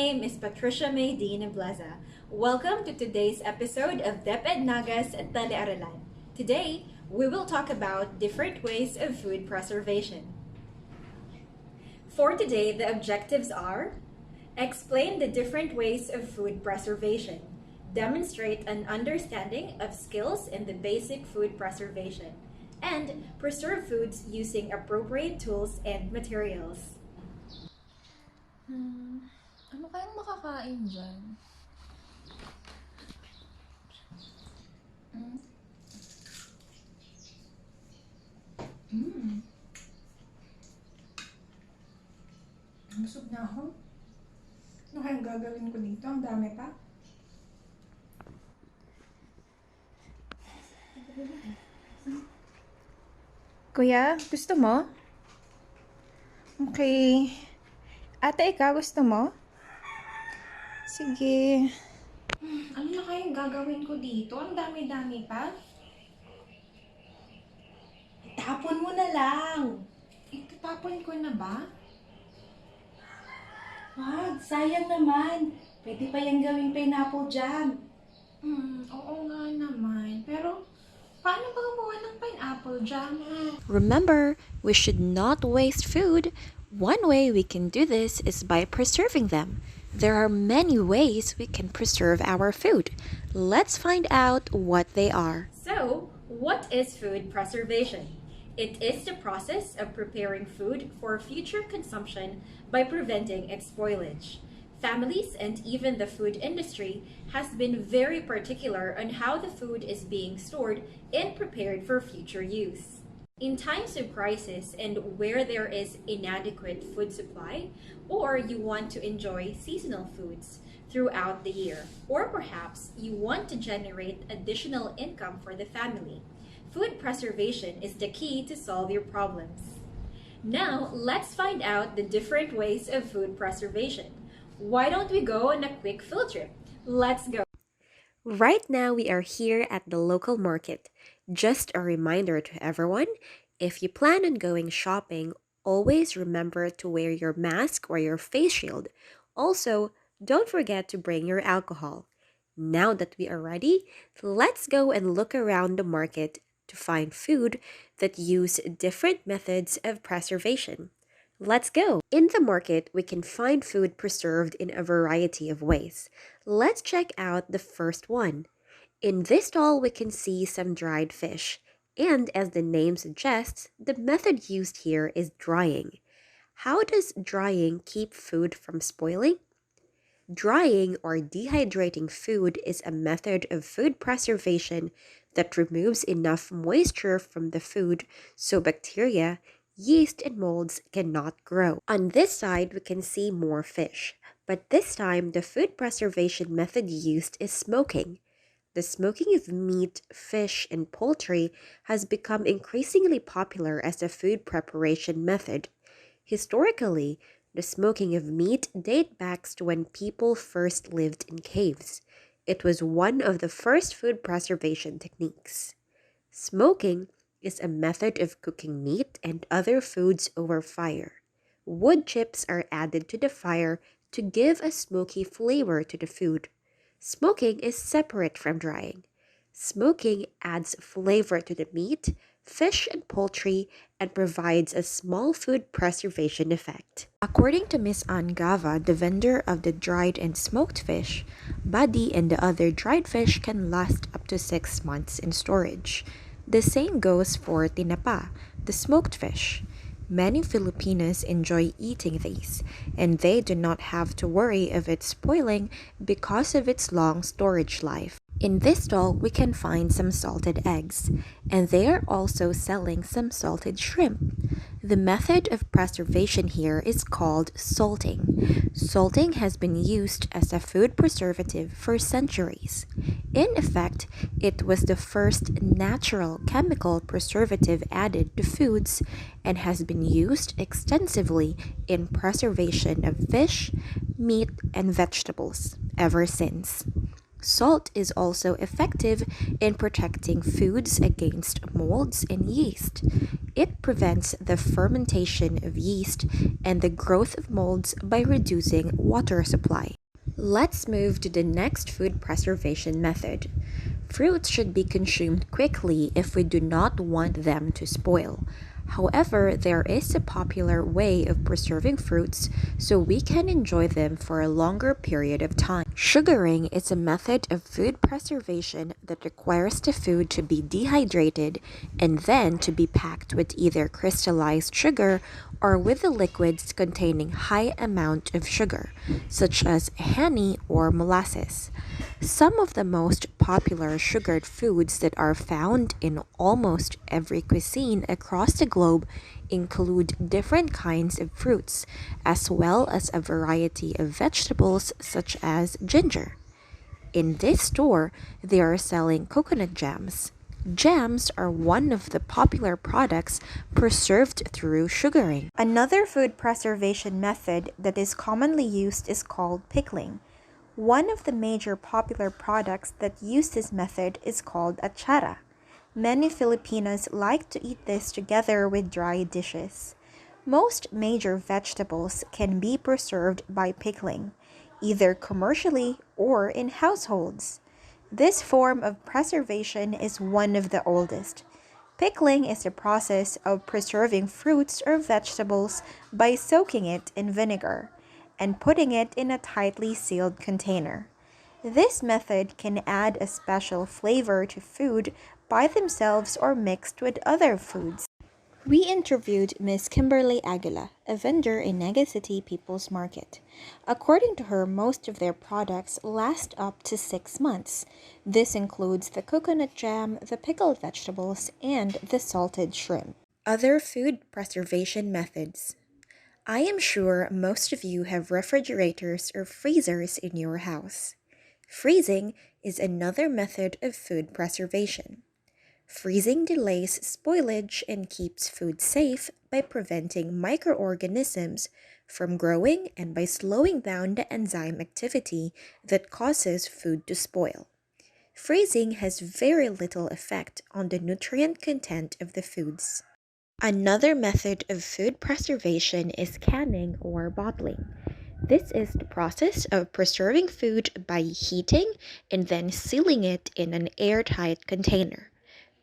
name is Patricia May Dean Blaza. Welcome to today's episode of DepEd Nagas at Tele-Aralan. Today, we will talk about different ways of food preservation. For today, the objectives are: explain the different ways of food preservation, demonstrate an understanding of skills in the basic food preservation, and preserve foods using appropriate tools and materials. Ano kayang makakain dyan? Busog na ako. Ano kayang gagawin ko dito? Ang dami pa. Kuya, gusto mo? Okay. Ate, ikaw gusto mo? Sige. Ano na kayang gagawin ko dito? Ang dami-dami pa. Itapon mo na lang. Itatapon ko na ba? Wag, sayang naman. Pwede pa yung gawing pineapple jam. Oo nga naman. Pero, paano ba gumawa ng pineapple jam? Remember, we should not waste food. One way we can do this is by preserving them. There are many ways we can preserve our food. Let's find out what they are. So, what is food preservation? It is the process of preparing food for future consumption by preventing its spoilage. Families and even the food industry has been very particular on how the food is being stored and prepared for future use. In times of crisis and where there is inadequate food supply, or you want to enjoy seasonal foods throughout the year, or perhaps you want to generate additional income for the family, food preservation is the key to solve your problems. Now, let's find out the different ways of food preservation. Why don't we go on a quick field trip? Let's go! Right now, we are here at the local market. Just a reminder to everyone, if you plan on going shopping, always remember to wear your mask or your face shield. Also, don't forget to bring your alcohol. Now that we are ready, let's go and look around the market to find food that use different methods of preservation. Let's go! In the market, we can find food preserved in a variety of ways. Let's check out the first one. In this stall, we can see some dried fish. And as the name suggests, the method used here is drying. How does drying keep food from spoiling? Drying or dehydrating food is a method of food preservation that removes enough moisture from the food so bacteria, yeast, and molds cannot grow. On this side, we can see more fish, but this time the food preservation method used is smoking. The smoking of meat, fish, and poultry has become increasingly popular as a food preparation method. Historically, the smoking of meat dates back to when people first lived in caves. It was one of the first food preservation techniques. Smoking is a method of cooking meat and other foods over fire. Wood chips are added to the fire to give a smoky flavor to the food. Smoking is separate from drying. Smoking adds flavor to the meat, fish, and poultry and provides a small food preservation effect. According to Miss Ann Gava, the vendor of the dried and smoked fish, body and the other dried fish can last up to 6 months in storage. The same goes for tinapa, the smoked fish. Many Filipinos enjoy eating these, and they do not have to worry of it spoiling because of its long storage life. In this stall, we can find some salted eggs, and they are also selling some salted shrimp. The method of preservation here is called salting. Salting has been used as a food preservative for centuries. In effect, it was the first natural chemical preservative added to foods and has been used extensively in preservation of fish, meat, and vegetables ever since. Salt is also effective in protecting foods against molds and yeast. It prevents the fermentation of yeast and the growth of molds by reducing water supply. Let's move to the next food preservation method. Fruits should be consumed quickly if we do not want them to spoil. However, there is a popular way of preserving fruits so we can enjoy them for a longer period of time. Sugaring is a method of food preservation that requires the food to be dehydrated and then to be packed with either crystallized sugar or with the liquids containing high amount of sugar, such as honey or molasses. Some of the most popular sugared foods that are found in almost every cuisine across the globe include different kinds of fruits, as well as a variety of vegetables such as ginger. In this store, they are selling coconut jams. Jams are one of the popular products preserved through sugaring. Another food preservation method that is commonly used is called pickling. One of the major popular products that use this method is called achara. Many Filipinos like to eat this together with dry dishes. Most major vegetables can be preserved by pickling, either commercially or in households. This form of preservation is one of the oldest. Pickling is the process of preserving fruits or vegetables by soaking it in vinegar and putting it in a tightly sealed container. This method can add a special flavor to food by themselves or mixed with other foods. We interviewed Ms. Kimberly Aguila, a vendor in Naga City People's Market. According to her, most of their products last up to 6 months. This includes the coconut jam, the pickled vegetables, and the salted shrimp. Other food preservation methods. I am sure most of you have refrigerators or freezers in your house. Freezing is another method of food preservation. Freezing delays spoilage and keeps food safe by preventing microorganisms from growing and by slowing down the enzyme activity that causes food to spoil. Freezing has very little effect on the nutrient content of the foods. Another method of food preservation is canning or bottling. This is the process of preserving food by heating and then sealing it in an airtight container.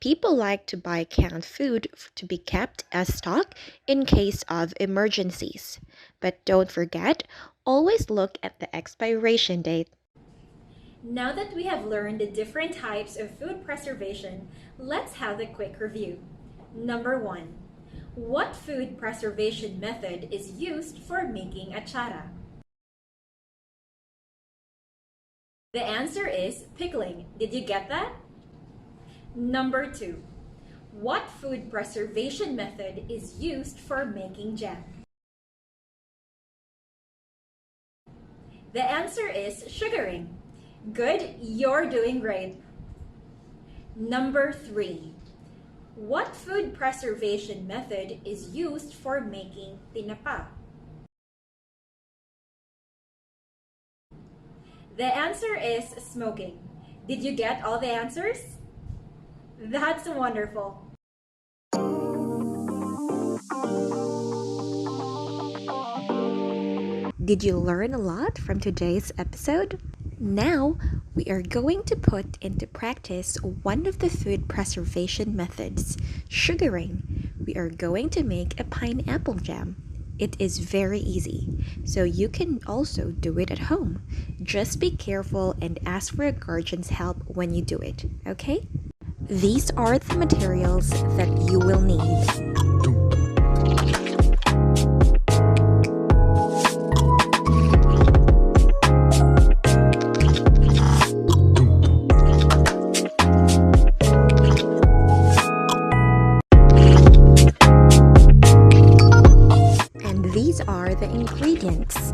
People like to buy canned food to be kept as stock in case of emergencies. But don't forget, always look at the expiration date. Now that we have learned the different types of food preservation, let's have a quick review. Number 1. What food preservation method is used for making achara? The answer is pickling. Did you get that? Number 2. What food preservation method is used for making jam? The answer is sugaring. Good, you're doing great. Number 3. What food preservation method is used for making tinapa? The answer is smoking. Did you get all the answers? That's wonderful. Did you learn a lot from today's episode? Now, we are going to put into practice one of the food preservation methods, sugaring. We are going to make a pineapple jam. It is very easy, so you can also do it at home. Just be careful and ask for a guardian's help when you do it, okay? These are the materials that you will need. And these are the ingredients.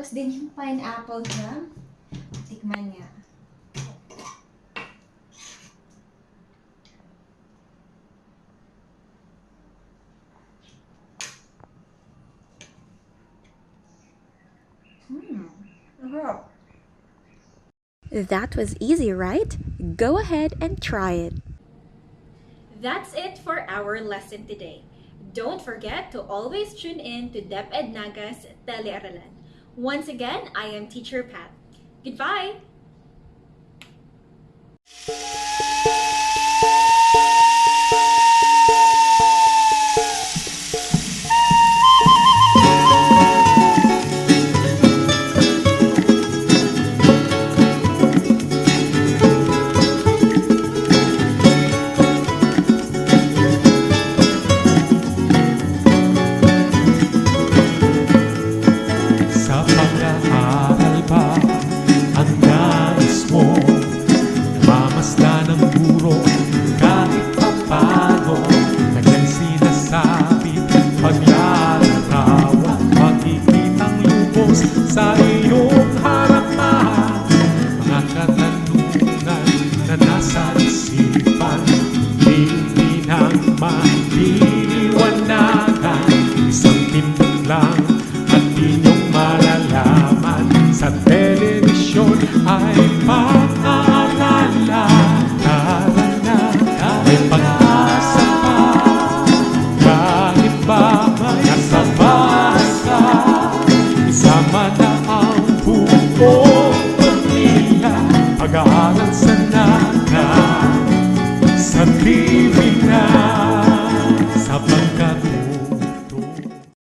Tapos din yung pineapple jam. Tikman niya. That was easy, right? Go ahead and try it. That's it for our lesson today. Don't forget to always tune in to DepEd Naga's Tele-Aralan. Once again, I am Teacher Pat. Goodbye! Sa pag-aaral ba ang nais mo? Mamasdan ng guro kahit papano. Kanyang sinasabi, paglalarawan, makikitang lubos sa iyong harapan. Mga katanungan na nasa isipan, hindi nang maliwanagan. Isang tindog lang at inyong malalaman. Sa telebisyon ay maaalala. Tara na, may pag-asa pa. Kahit ba nasa basa, isama na ang buong pamilya. Pag-aaral sa naga, sa